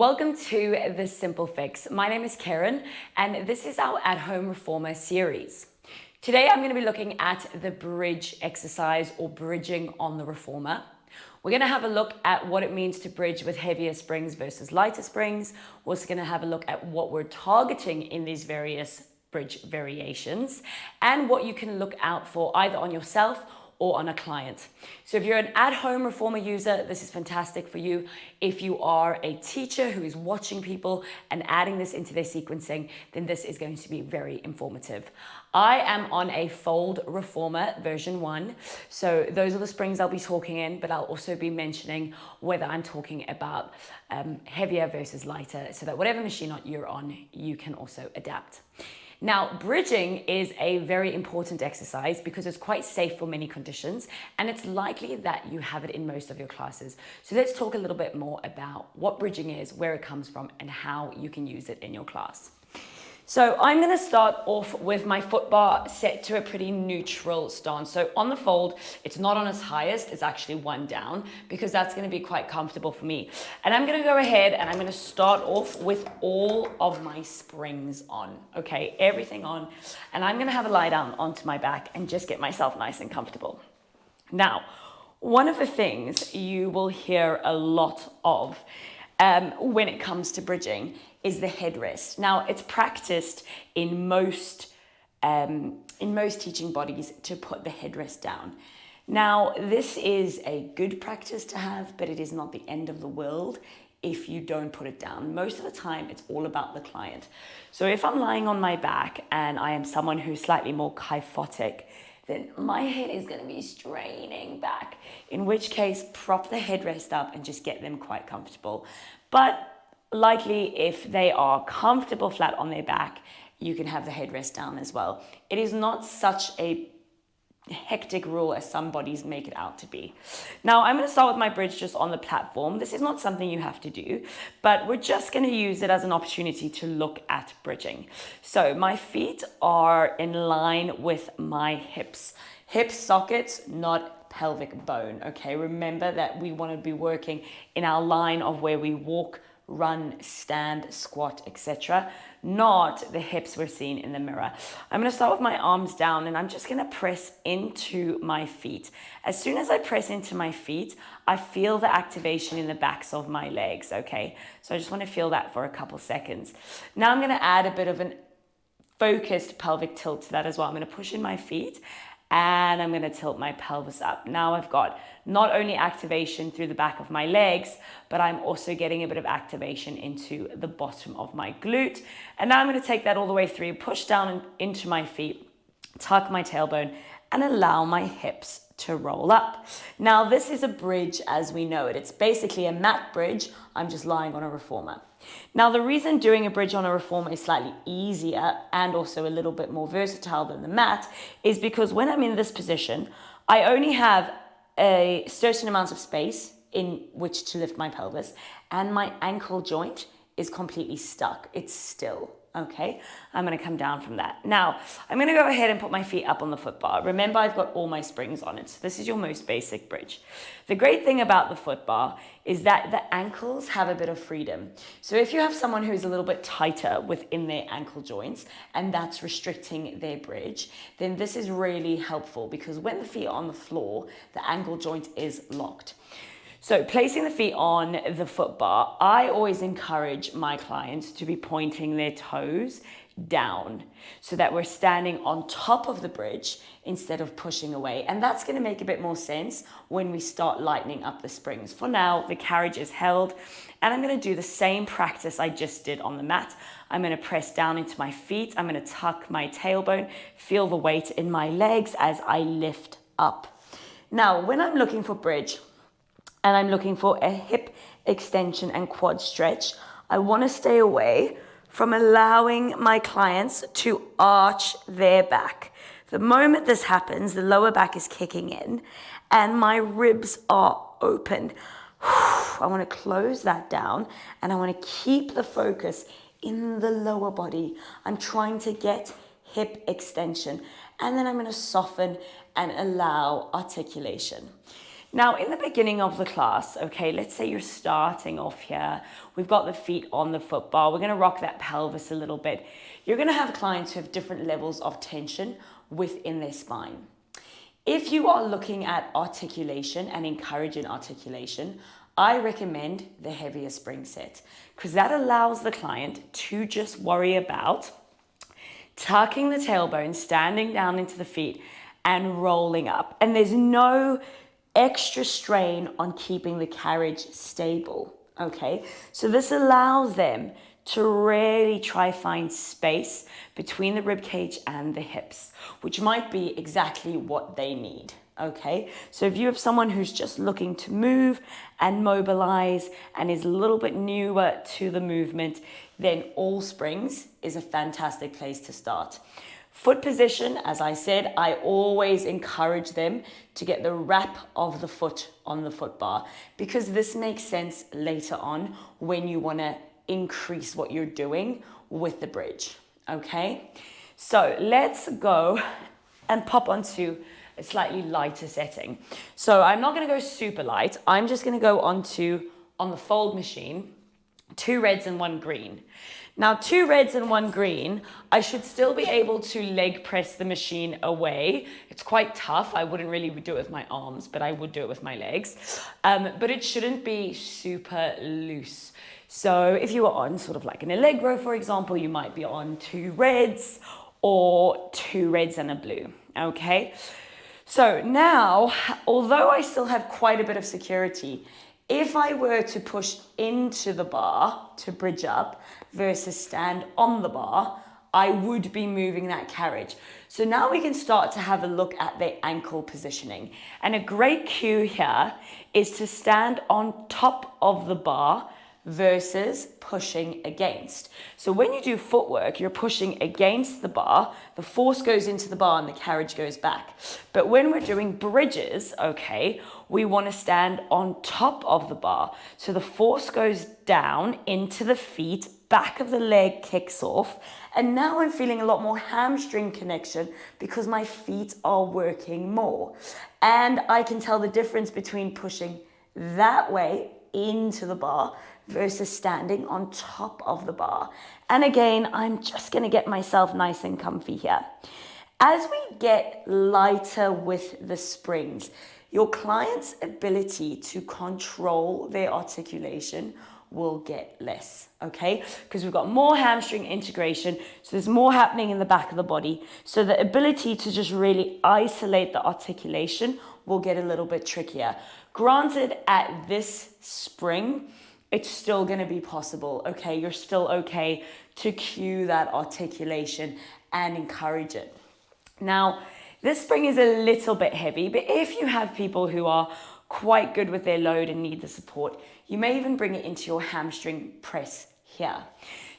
Welcome to The Simple Fix. My name is Kerryn, and this is our at-home reformer series. Today I'm going to be looking at the bridge exercise or bridging on the reformer. We're going to have a look at what it means to bridge with heavier springs versus lighter springs. We're also going to have a look at what we're targeting in these various bridge variations and what you can look out for either on yourself or on a client. So if you're an at-home reformer user, this is fantastic for you. If you are a teacher who is watching people and adding this into their sequencing, then this is going to be very informative. I am on a fold reformer version 1. So those are the springs I'll be talking in, but I'll also be mentioning whether I'm talking about heavier versus lighter, so that whatever machine you're on, you can also adapt. Now, bridging is a very important exercise because it's quite safe for many conditions, and it's likely that you have it in most of your classes. So let's talk a little bit more about what bridging is, where it comes from, and how you can use it in your class. So I'm going to start off with my foot bar set to a pretty neutral stance. So on the fold, it's not on its highest, it's actually one down because that's going to be quite comfortable for me. And I'm going to go ahead and I'm going to start off with all of my springs on, okay, everything on. And I'm going to have a lie down onto my back and just get myself nice and comfortable. Now, one of the things you will hear a lot of when it comes to bridging is the headrest. Now, it's practiced in most teaching bodies to put the headrest down. Now, this is a good practice to have, but it is not the end of the world if you don't put it down. Most of the time, it's all about the client. So if I'm lying on my back and I am someone who's slightly more kyphotic, then my head is going to be straining back, in which case prop the headrest up and just get them quite comfortable. But likely if they are comfortable flat on their back, you can have the headrest down as well. It is not such a hectic rule as some bodies make it out to be. Now I'm going to start with my bridge just on the platform. This is not something you have to do, but we're just going to use it as an opportunity to look at bridging. So my feet are in line with my hips. Hip sockets, not pelvic bone, okay? Remember that we want to be working in our line of where we walk, run, stand, squat, etc., not the hips we're seeing in the mirror. I'm going to start with my arms down and I'm just going to press into my feet. As soon as I press into my feet, I feel the activation in the backs of my legs, okay? So I just want to feel that for a couple seconds. Now I'm going to add a bit of an focused pelvic tilt to that as well. I'm going to push in my feet and I'm going to tilt my pelvis up. Now I've got not only activation through the back of my legs, but I'm also getting a bit of activation into the bottom of my glute. And now I'm going to take that all the way through, push down into my feet, tuck my tailbone, and allow my hips to roll up. Now this is a bridge as we know it. It's basically a mat bridge. I'm just lying on a reformer. Now the reason doing a bridge on a reformer is slightly easier and also a little bit more versatile than the mat is because when I'm in this position, I only have a certain amount of space in which to lift my pelvis and my ankle joint is completely stuck. It's still. Okay, I'm going to come down from that. Now, I'm going to go ahead and put my feet up on the foot bar. Remember, I've got all my springs on it. So this is your most basic bridge. The great thing about the foot bar is that the ankles have a bit of freedom. So if you have someone who's a little bit tighter within their ankle joints and that's restricting their bridge, then this is really helpful because when the feet are on the floor, the ankle joint is locked. So placing the feet on the foot bar, I always encourage my clients to be pointing their toes down so that we're standing on top of the bridge instead of pushing away. And that's going to make a bit more sense when we start lightening up the springs. For now, the carriage is held and I'm going to do the same practice I just did on the mat. I'm going to press down into my feet. I'm going to tuck my tailbone, feel the weight in my legs as I lift up. Now, when I'm looking for bridge, and I'm looking for a hip extension and quad stretch, I want to stay away from allowing my clients to arch their back. The moment this happens, the lower back is kicking in and my ribs are open. I want to close that down and I want to keep the focus in the lower body. I'm trying to get hip extension and then I'm going to soften and allow articulation. Now, in the beginning of the class, okay, let's say you're starting off here. We've got the feet on the foot bar. We're going to rock that pelvis a little bit. You're going to have clients who have different levels of tension within their spine. If you are looking at articulation and encouraging articulation, I recommend the heavier spring set because that allows the client to just worry about tucking the tailbone, standing down into the feet and rolling up. And there's no extra strain on keeping the carriage stable, okay? So this allows them to really try find space between the rib cage and the hips, which might be exactly what they need, okay? So if you have someone who's just looking to move and mobilize and is a little bit newer to the movement, then all springs is a fantastic place to start. Foot position, as I said, I always encourage them to get the wrap of the foot on the foot bar because this makes sense later on when you want to increase what you're doing with the bridge, okay? So let's go and pop onto a slightly lighter setting. So I'm not going to go super light. I'm just going to go on the fold machine, 2 reds and 1 green. Now, 2 reds and 1 green, I should still be able to leg press the machine away. It's quite tough. I wouldn't really do it with my arms, but I would do it with my legs. But it shouldn't be super loose. So if you are on sort of like in a leg row, for example, you might be on 2 reds or 2 reds and a blue, okay? So now, although I still have quite a bit of security, if I were to push into the bar to bridge up versus stand on the bar, I would be moving that carriage. So now we can start to have a look at the ankle positioning. And a great cue here is to stand on top of the bar versus pushing against. So when you do footwork, you're pushing against the bar, the force goes into the bar and the carriage goes back. But when we're doing bridges, okay, we want to stand on top of the bar. So the force goes down into the feet, back of the leg kicks off, and now I'm feeling a lot more hamstring connection because my feet are working more. And I can tell the difference between pushing that way into the bar versus standing on top of the bar. And again, I'm just going to get myself nice and comfy here. As we get lighter with the springs, your client's ability to control their articulation will get less, okay? Because we've got more hamstring integration, so there's more happening in the back of the body. So the ability to just really isolate the articulation will get a little bit trickier. Granted, at this spring, it's still going to be possible, okay? You're still okay to cue that articulation and encourage it. Now, this spring is a little bit heavy, but if you have people who are quite good with their load and need the support, you may even bring it into your hamstring press here.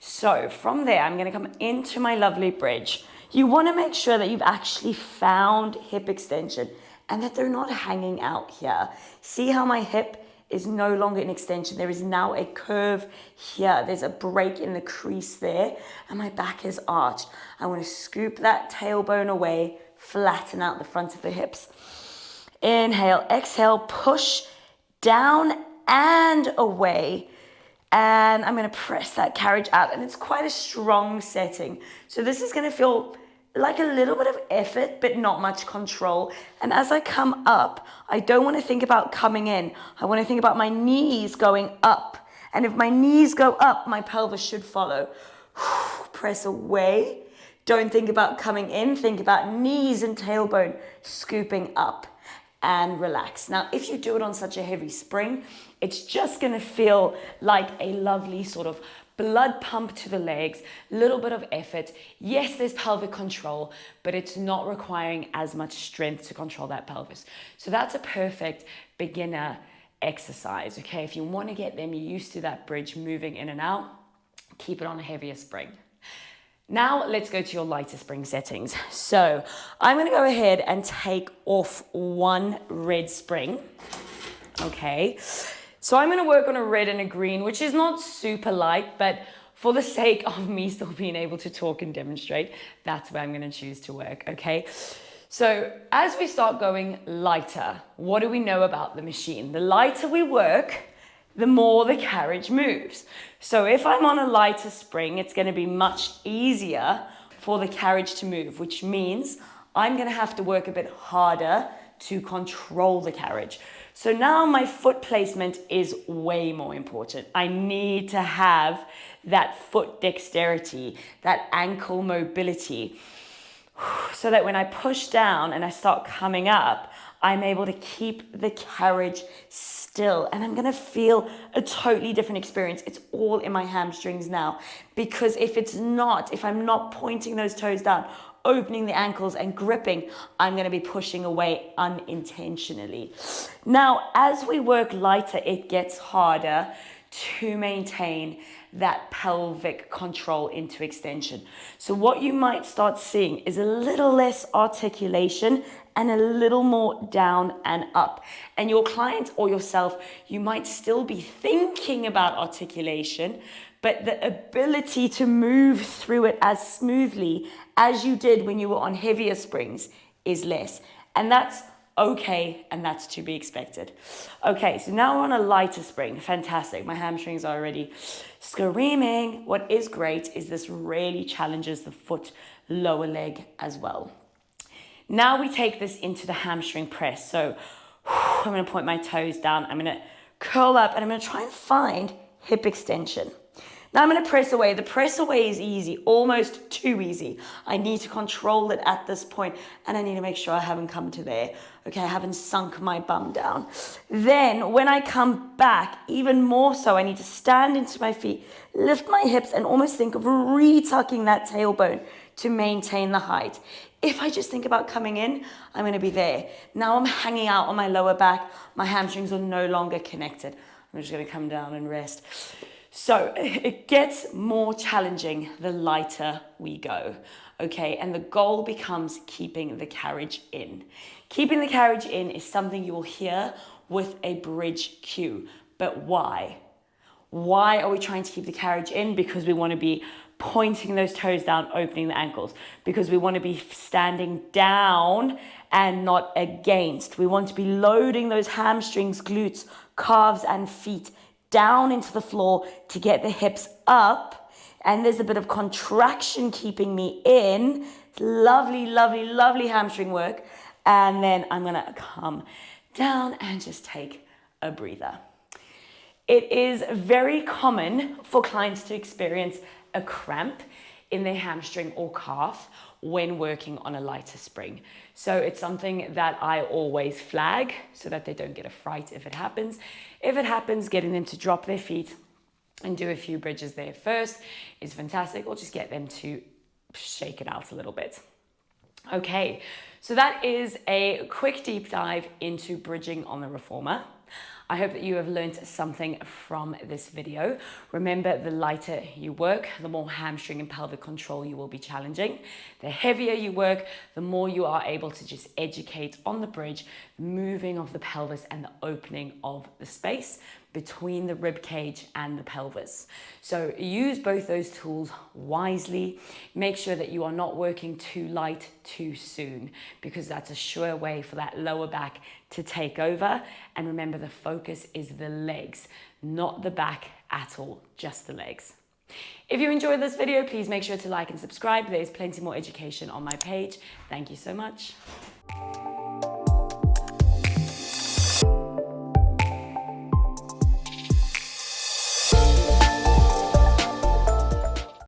So from there, I'm going to come into my lovely bridge. You want to make sure that you've actually found hip extension and that they're not hanging out here. See how my hip is no longer an extension. There is now a curve here. There's a break in the crease there, and my back is arched. I want to scoop that tailbone away, flatten out the front of the hips. Inhale, exhale, push down and away. And I'm going to press that carriage out, and it's quite a strong setting. So this is going to feel like a little bit of effort, but not much control. And as I come up, I don't want to think about coming in. I want to think about my knees going up. And if my knees go up, my pelvis should follow. Press away. Don't think about coming in. Think about knees and tailbone scooping up and relax. Now, if you do it on such a heavy spring, it's just going to feel like a lovely sort of blood pump to the legs, little bit of effort. Yes, there's pelvic control, but it's not requiring as much strength to control that pelvis. So that's a perfect beginner exercise, okay? If you want to get them used to that bridge moving in and out, keep it on a heavier spring. Now let's go to your lighter spring settings. So I'm going to go ahead and take off 1 red spring, okay? So I'm going to work on a red and a green, which is not super light, but for the sake of me still being able to talk and demonstrate, that's where I'm going to choose to work, okay? So as we start going lighter, what do we know about the machine? The lighter we work, the more the carriage moves. So if I'm on a lighter spring, it's going to be much easier for the carriage to move, which means I'm going to have to work a bit harder to control the carriage. So now my foot placement is way more important. I need to have that foot dexterity, that ankle mobility, so that when I push down and I start coming up, I'm able to keep the carriage still, and I'm gonna feel a totally different experience. It's all in my hamstrings now, because if I'm not pointing those toes down, opening the ankles and gripping, I'm gonna be pushing away unintentionally. Now, as we work lighter, it gets harder to maintain that pelvic control into extension. So what you might start seeing is a little less articulation and a little more down and up. And your client or yourself, you might still be thinking about articulation, but the ability to move through it as smoothly as you did when you were on heavier springs is less. And that's okay, and that's to be expected. Okay, so now we're on a lighter spring. Fantastic. My hamstrings are already screaming. What is great is this really challenges the foot lower leg as well. Now we take this into the hamstring press. So I'm going to point my toes down. I'm going to curl up, and I'm going to try and find hip extension. Now I'm going to press away. The press away is easy, almost too easy. I need to control it at this point, and I need to make sure I haven't come to there. Okay, I haven't sunk my bum down. Then when I come back, even more so, I need to stand into my feet, lift my hips, and almost think of re-tucking that tailbone to maintain the height. If I just think about coming in, I'm going to be there. Now I'm hanging out on my lower back. My hamstrings are no longer connected. I'm just going to come down and rest. So it gets more challenging the lighter we go, okay? And the goal becomes keeping the carriage in. Keeping the carriage in is something you will hear with a bridge cue. But why? Why are we trying to keep the carriage in? Because we want to be pointing those toes down, opening the ankles. Because we want to be standing down and not against. We want to be loading those hamstrings, glutes, calves, and feet down into the floor to get the hips up, and there's a bit of contraction keeping me in. Lovely, lovely, lovely hamstring work. And then I'm gonna come down and just take a breather. It is very common for clients to experience a cramp in their hamstring or calf when working on a lighter spring. So it's something that I always flag so that they don't get a fright if it happens. If it happens, getting them to drop their feet and do a few bridges there first is fantastic, or just get them to shake it out a little bit. Okay, so that is a quick deep dive into bridging on the Reformer. I hope that you have learned something from this video. Remember, the lighter you work, the more hamstring and pelvic control you will be challenging. The heavier you work, the more you are able to just educate on the bridge, moving of the pelvis and the opening of the space between the rib cage and the pelvis. So use both those tools wisely. Make sure that you are not working too light too soon, because that's a sure way for that lower back to take over. And remember, the focus is the legs, not the back at all, just the legs. If you enjoyed this video, please make sure to like and subscribe. There's plenty more education on my page. Thank you so much.